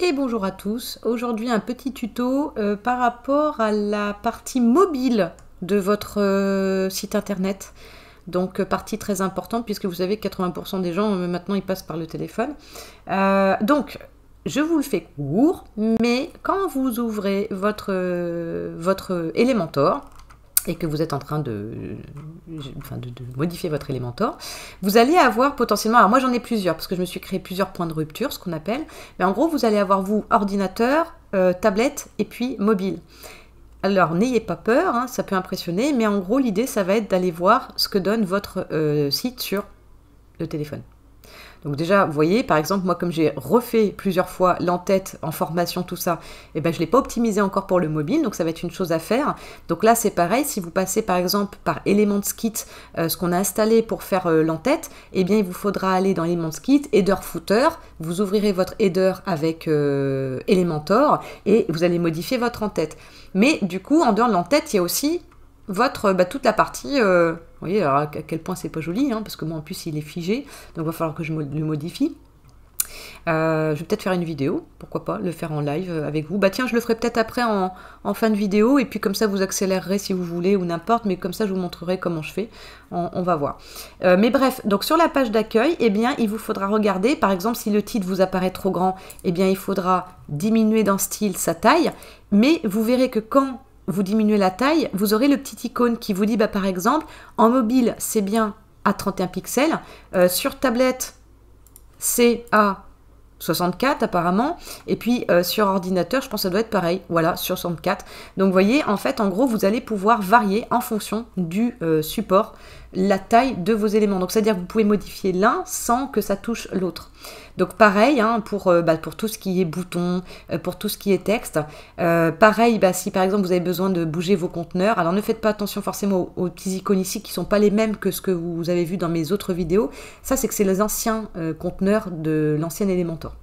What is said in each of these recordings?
Et bonjour à tous, aujourd'hui un petit tuto par rapport à la partie mobile de votre site internet. Donc partie très importante puisque vous savez que 80% des gens maintenant ils passent par le téléphone. Donc je vous le fais court, mais quand vous ouvrez votre Elementor, et que vous êtes en train de modifier votre Elementor, vous allez avoir potentiellement, alors moi j'en ai plusieurs, parce que je me suis créé plusieurs points de rupture, ce qu'on appelle, mais en gros vous allez avoir vous, ordinateur, tablette et puis mobile. Alors n'ayez pas peur, hein, ça peut impressionner, mais en gros l'idée ça va être d'aller voir ce que donne votre site sur le téléphone. Donc déjà, vous voyez, par exemple, moi, comme j'ai refait plusieurs fois l'entête en formation, tout ça, eh ben, je ne l'ai pas optimisé encore pour le mobile, donc ça va être une chose à faire. Donc là, c'est pareil, si vous passez par exemple par Elementskit, ce qu'on a installé pour faire l'entête, eh bien, il vous faudra aller dans Elementskit, Header Footer, vous ouvrirez votre header avec Elementor, et vous allez modifier votre entête. Mais du coup, en dehors de l'entête, il y a aussi toute la partie, vous voyez alors à quel point c'est pas joli, hein, parce que moi en plus il est figé, donc il va falloir que je le modifie. Je vais peut-être faire une vidéo, pourquoi pas, le faire en live avec vous. Bah tiens, je le ferai peut-être après en fin de vidéo, et puis comme ça vous accélérerez si vous voulez, ou n'importe, mais comme ça je vous montrerai comment je fais, on va voir. Mais bref, donc sur la page d'accueil, eh bien il vous faudra regarder, par exemple si le titre vous apparaît trop grand, eh bien il faudra diminuer dans style sa taille, mais vous verrez que quand vous diminuez la taille, vous aurez le petit icône qui vous dit, bah, par exemple, en mobile, c'est bien à 31 pixels, sur tablette, c'est à 64 apparemment, et puis sur ordinateur, je pense que ça doit être pareil, voilà, sur 64. Donc vous voyez, en fait, en gros, vous allez pouvoir varier en fonction du support la taille de vos éléments. Donc c'est-à-dire que vous pouvez modifier l'un sans que ça touche l'autre. Donc pareil, hein, pour tout ce qui est bouton, pour tout ce qui est texte. Pareil, si par exemple vous avez besoin de bouger vos conteneurs, alors ne faites pas attention forcément aux petits icônes ici qui ne sont pas les mêmes que ce que vous avez vu dans mes autres vidéos. Ça, c'est que c'est les anciens conteneurs de l'ancien Elementor.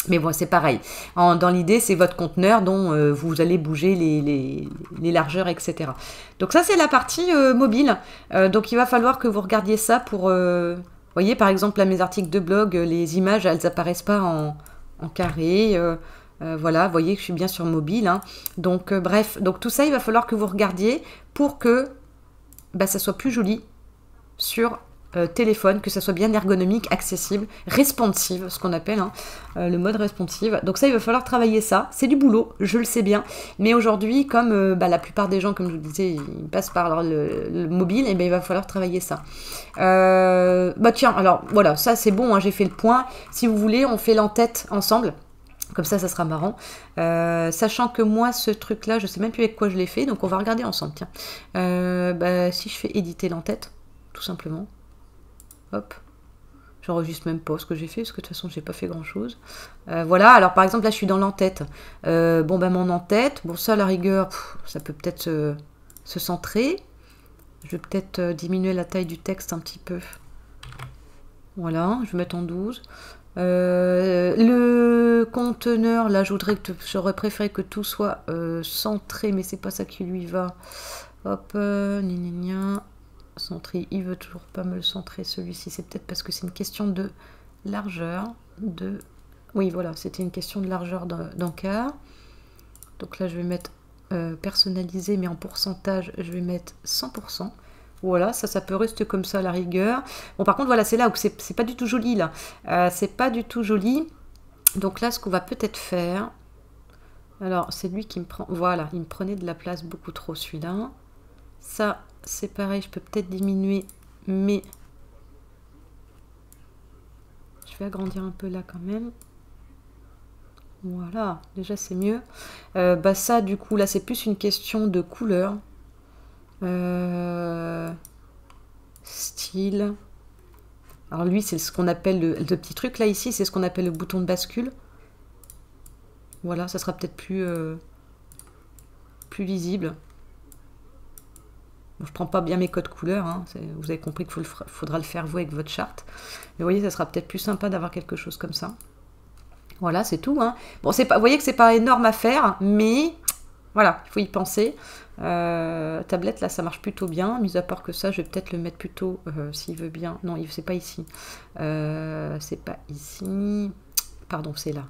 Mais bon, c'est pareil. Dans l'idée, c'est votre conteneur dont vous allez bouger les largeurs, etc. Donc ça, c'est la partie mobile. Donc il va falloir que vous regardiez ça pour... Vous voyez, par exemple, là, mes articles de blog, les images, elles n'apparaissent pas en carré. Voilà, vous voyez que je suis bien sur mobile. Hein. Donc, bref, donc tout ça, il va falloir que vous regardiez pour que ça soit plus joli sur téléphone, que ça soit bien ergonomique, accessible, responsive, ce qu'on appelle, hein, le mode responsive. Donc ça, il va falloir travailler ça. C'est du boulot, je le sais bien. Mais aujourd'hui, comme la plupart des gens, comme je vous le disais, ils passent par le mobile, et il va falloir travailler ça. Tiens, alors voilà, ça c'est bon, hein, j'ai fait le point. Si vous voulez, on fait l'entête ensemble. Comme ça sera marrant. Sachant que moi, ce truc-là, je sais même plus avec quoi je l'ai fait, donc on va regarder ensemble. Tiens, si je fais éditer l'entête, tout simplement. Hop, j'enregistre même pas ce que j'ai fait, parce que de toute façon, j'ai pas fait grand-chose. Voilà, alors par exemple, là, je suis dans l'entête. Mon entête, bon, ça, à la rigueur, ça peut peut-être se centrer. Je vais peut-être diminuer la taille du texte un petit peu. Voilà, je vais mettre en 12. Le conteneur, là, j'aurais préféré que tout soit centré, mais c'est pas ça qui lui va. Hop, centré, il veut toujours pas me le centrer celui-ci, c'est peut-être parce que c'est une question de largeur, oui voilà, c'était une question de largeur d'encart. Donc là je vais mettre personnalisé, mais en pourcentage je vais mettre 100%. Voilà, ça peut rester comme ça à la rigueur. Bon, par contre voilà, c'est là où c'est pas du tout joli là, c'est pas du tout joli. Donc là ce qu'on va peut-être faire, alors c'est lui qui me prend, voilà, il me prenait de la place beaucoup trop celui-là. Ça c'est pareil, je peux peut-être diminuer, mais je vais agrandir un peu là quand même. Voilà, déjà c'est mieux. Ça du coup là c'est plus une question de couleur. Style. Alors lui c'est ce qu'on appelle le petit truc là ici, c'est ce qu'on appelle le bouton de bascule. Voilà, ça sera peut-être plus lisible. Je ne prends pas bien mes codes couleurs, hein. Vous avez compris qu'il faudra le faire vous avec votre charte. Mais vous voyez, ça sera peut-être plus sympa d'avoir quelque chose comme ça. Voilà, c'est tout. Hein. Bon, vous voyez que c'est pas énorme à faire, mais voilà, il faut y penser. Tablette, là, ça marche plutôt bien. Mis à part que ça, je vais peut-être le mettre plutôt, s'il veut bien. Non, c'est pas ici. C'est pas ici. Pardon, c'est là.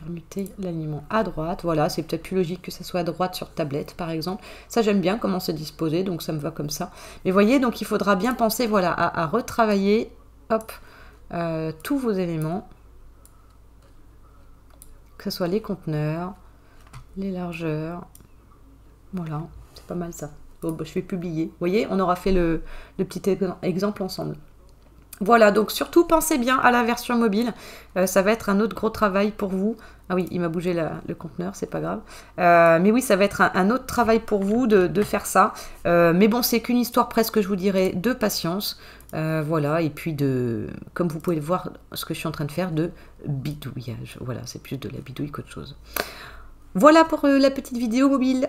permuter l'alignement à droite. Voilà, c'est peut-être plus logique que ça soit à droite sur tablette, par exemple. Ça, j'aime bien comment c'est disposé, donc ça me va comme ça. Mais voyez, donc il faudra bien penser, voilà, à retravailler, hop, tous vos éléments. Que ce soit les conteneurs, les largeurs. Voilà, c'est pas mal ça. Bon, bah, je vais publier. Vous voyez, on aura fait le petit exemple ensemble. Voilà, donc surtout pensez bien à la version mobile. Ça va être un autre gros travail pour vous. Ah oui, il m'a bougé le conteneur, c'est pas grave. Mais oui, ça va être un autre travail pour vous de faire ça. Mais bon, c'est qu'une histoire presque, je vous dirais, de patience. Voilà, et puis comme vous pouvez le voir, ce que je suis en train de faire, de bidouillage. Voilà, c'est plus de la bidouille qu'autre chose. Voilà pour la petite vidéo mobile.